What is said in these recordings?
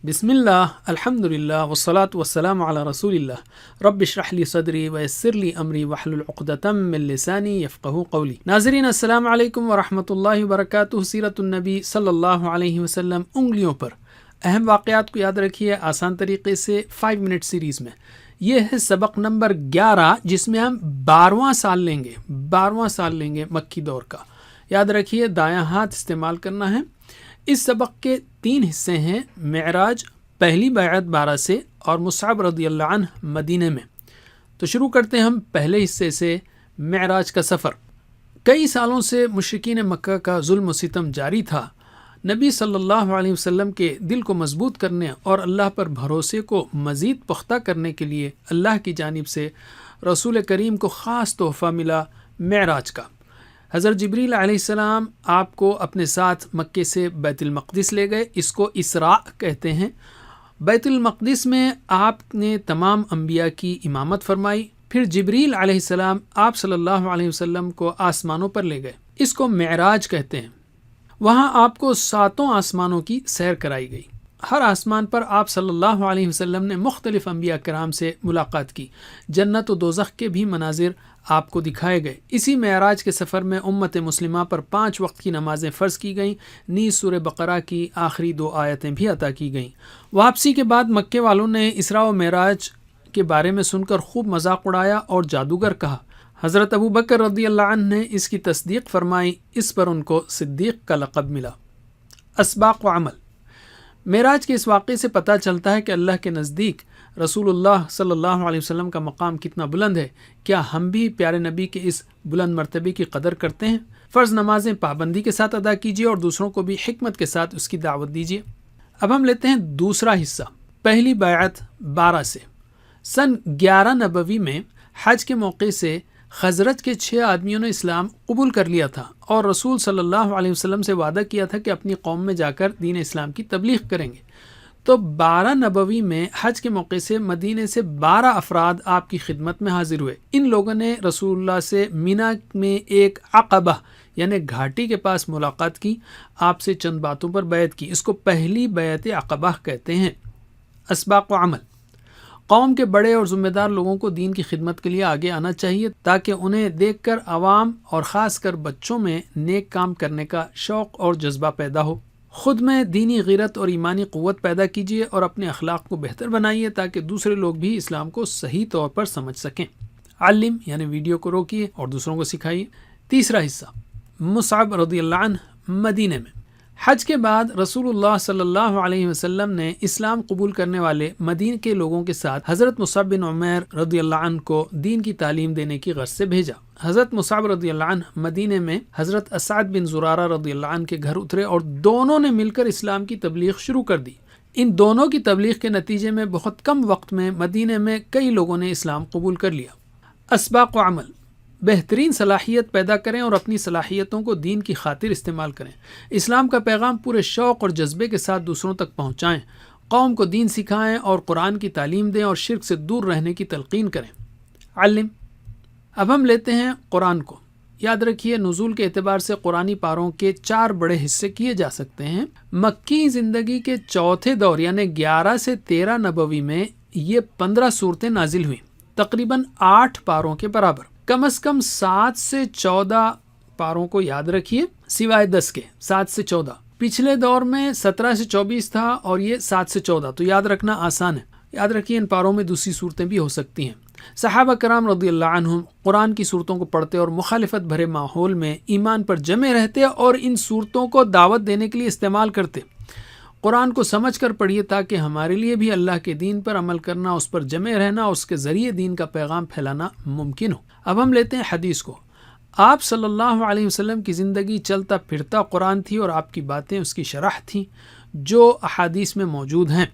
بسم اللہ الحمد للہ والصلاة والسلام علی رسول اللہ رب اشرح لی صدری ویسر لی امری واحلل عقدۃ من لسانی یفقہوا قولی۔ ناظرین السلام علیکم ورحمۃ اللہ وبرکاتہ۔ سیرت النبی صلی اللہ علیہ وسلم انگلیوں پر اہم واقعات کو یاد رکھیے آسان طریقے سے 5 منٹ سیریز میں۔ یہ ہے سبق نمبر 11 جس میں ہم 12واں سال لیں گے مکی دور کا۔ یاد رکھیے دایاں ہاتھ استعمال کرنا ہے۔ اس سبق کے 3 حصے ہیں، معراج، پہلی بیعت 12 سے، اور مصعب رضی اللہ عنہ مدینے میں۔ تو شروع کرتے ہیں ہم پہلے حصے سے، معراج کا سفر۔ کئی سالوں سے مشرکین مکہ کا ظلم و ستم جاری تھا۔ نبی صلی اللہ علیہ وسلم کے دل کو مضبوط کرنے اور اللہ پر بھروسے کو مزید پختہ کرنے کے لیے اللہ کی جانب سے رسول کریم کو خاص تحفہ ملا، معراج کا۔ حضرت جبریل علیہ السلام آپ کو اپنے ساتھ مکے سے بیت المقدس لے گئے، اس کو اسراء کہتے ہیں۔ بیت المقدس میں آپ نے تمام انبیاء کی امامت فرمائی۔ پھر جبریل علیہ السلام آپ صلی اللہ علیہ وسلم کو آسمانوں پر لے گئے، اس کو معراج کہتے ہیں۔ وہاں آپ کو 7 آسمانوں کی سیر کرائی گئی۔ ہر آسمان پر آپ صلی اللہ علیہ وسلم نے مختلف انبیاء کرام سے ملاقات کی۔ جنت و دوزخ کے بھی مناظر آپ کو دکھائے گئے۔ اسی معراج کے سفر میں امت مسلمہ پر 5 وقت کی نمازیں فرض کی گئیں، نیز سورہ بقرہ کی آخری 2 آیتیں بھی عطا کی گئیں۔ واپسی کے بعد مکے والوں نے اسراء و معراج کے بارے میں سن کر خوب مذاق اڑایا اور جادوگر کہا۔ حضرت ابو بکر رضی اللہ عنہ نے اس کی تصدیق فرمائی، اس پر ان کو صدیق کا لقب ملا۔ اسباق و عمل۔ معراج کے اس واقعے سے پتہ چلتا ہے کہ اللہ کے نزدیک رسول اللہ صلی اللہ علیہ وسلم کا مقام کتنا بلند ہے۔ کیا ہم بھی پیارے نبی کے اس بلند مرتبے کی قدر کرتے ہیں؟ فرض نمازیں پابندی کے ساتھ ادا کیجیے اور دوسروں کو بھی حکمت کے ساتھ اس کی دعوت دیجیے۔ اب ہم لیتے ہیں دوسرا حصہ، پہلی بیعت 12 سے۔ سن 11 نبوی میں حج کے موقع سے خزرج کے 6 آدمیوں نے اسلام قبول کر لیا تھا اور رسول صلی اللہ علیہ وسلم سے وعدہ کیا تھا کہ اپنی قوم میں جا کر دین اسلام کی تبلیغ کریں گے۔ تو 12 نبوی میں حج کے موقع سے مدینے سے 12 افراد آپ کی خدمت میں حاضر ہوئے۔ ان لوگوں نے رسول اللہ سے مینا میں ایک عقبہ یعنی گھاٹی کے پاس ملاقات کی، آپ سے چند باتوں پر بیعت کی۔ اس کو پہلی بیعت عقبہ کہتے ہیں۔ اسباق و عمل۔ قوم کے بڑے اور ذمہ دار لوگوں کو دین کی خدمت کے لیے آگے آنا چاہیے تاکہ انہیں دیکھ کر عوام اور خاص کر بچوں میں نیک کام کرنے کا شوق اور جذبہ پیدا ہو۔ خود میں دینی غیرت اور ایمانی قوت پیدا کیجیے اور اپنے اخلاق کو بہتر بنائیے تاکہ دوسرے لوگ بھی اسلام کو صحیح طور پر سمجھ سکیں۔ علم یعنی ویڈیو کو روکیے اور دوسروں کو سکھائیے۔ تیسرا حصہ، مصعب رضی اللہ عنہ مدینے میں۔ حج کے بعد رسول اللہ صلی اللہ علیہ وسلم نے اسلام قبول کرنے والے مدینہ کے لوگوں کے ساتھ حضرت مصعب بن عمیر رضی اللہ عنہ کو دین کی تعلیم دینے کی غرض سے بھیجا۔ حضرت مصعب رضی اللہ عنہ مدینے میں حضرت اسعد بن زرارہ رضی اللہ عنہ کے گھر اترے اور دونوں نے مل کر اسلام کی تبلیغ شروع کر دی۔ ان دونوں کی تبلیغ کے نتیجے میں بہت کم وقت میں مدینے میں کئی لوگوں نے اسلام قبول کر لیا۔ اسباق و عمل۔ بہترین صلاحیت پیدا کریں اور اپنی صلاحیتوں کو دین کی خاطر استعمال کریں۔ اسلام کا پیغام پورے شوق اور جذبے کے ساتھ دوسروں تک پہنچائیں۔ قوم کو دین سکھائیں اور قرآن کی تعلیم دیں اور شرک سے دور رہنے کی تلقین کریں۔ علم۔ اب ہم لیتے ہیں قرآن کو۔ یاد رکھیے نزول کے اعتبار سے قرآنی پاروں کے 4 بڑے حصے کیے جا سکتے ہیں۔ مکی زندگی کے چوتھے دور یعنی 11 سے 13 نبوی میں یہ 15 صورتیں نازل ہوئیں، تقریباً 8 پاروں کے برابر۔ کم از کم 7 سے 14 پاروں کو یاد رکھیے، سوائے 10 کے، 7 سے 14۔ پچھلے دور میں 17 سے 24 تھا اور یہ 7 سے 14، تو یاد رکھنا آسان ہے۔ یاد رکھیے ان پاروں میں دوسری صورتیں بھی ہو سکتی ہیں۔ صحابہ کرام رضی اللہ عنہم قرآن کی صورتوں کو پڑھتے اور مخالفت بھرے ماحول میں ایمان پر جمے رہتے اور ان صورتوں کو دعوت دینے کے لیے استعمال کرتے۔ قرآن کو سمجھ کر پڑھیے تاکہ ہمارے لیے بھی اللہ کے دین پر عمل کرنا، اس پر جمے رہنا اور اس کے ذریعے دین کا پیغام پھیلانا ممکن ہو۔ اب ہم لیتے ہیں حدیث کو۔ آپ صلی اللہ علیہ وسلم کی زندگی چلتا پھرتا قرآن تھی اور آپ کی باتیں اس کی شرح تھیں جو احادیث میں موجود ہیں۔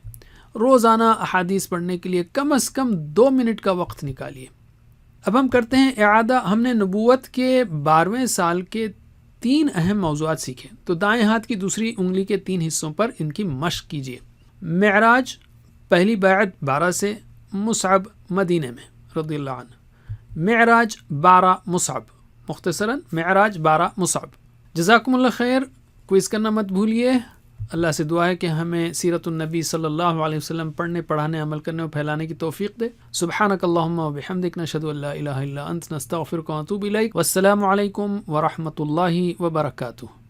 روزانہ احادیث پڑھنے کے لیے کم از کم 2 منٹ کا وقت نکالیے۔ اب ہم کرتے ہیں اعادہ۔ ہم نے نبوت کے 12ویں سال کے 3 اہم موضوعات سیکھے، تو دائیں ہاتھ کی دوسری انگلی کے 3 حصوں پر ان کی مشق کیجیے۔ معراج، پہلی بیعت 12 سے، مصعب مدینے میں رضی اللہ عنہ۔ معراج 12 مصعب، مختصراً معراج 12 مصعب۔ جزاکم اللہ خیر۔ کوئز کرنا مت بھولیے۔ اللہ سے دعا ہے کہ ہمیں سیرت النبی صلی اللہ علیہ وسلم پڑھنے، پڑھانے، عمل کرنے اور پھیلانے کی توفیق دے۔ سبحانک اللہم و بحمدک، نشہد ان لا الہ الا انت، نستغفرک و نتوب الیک۔ والسلام علیکم ورحمۃ اللہ وبرکاتہ۔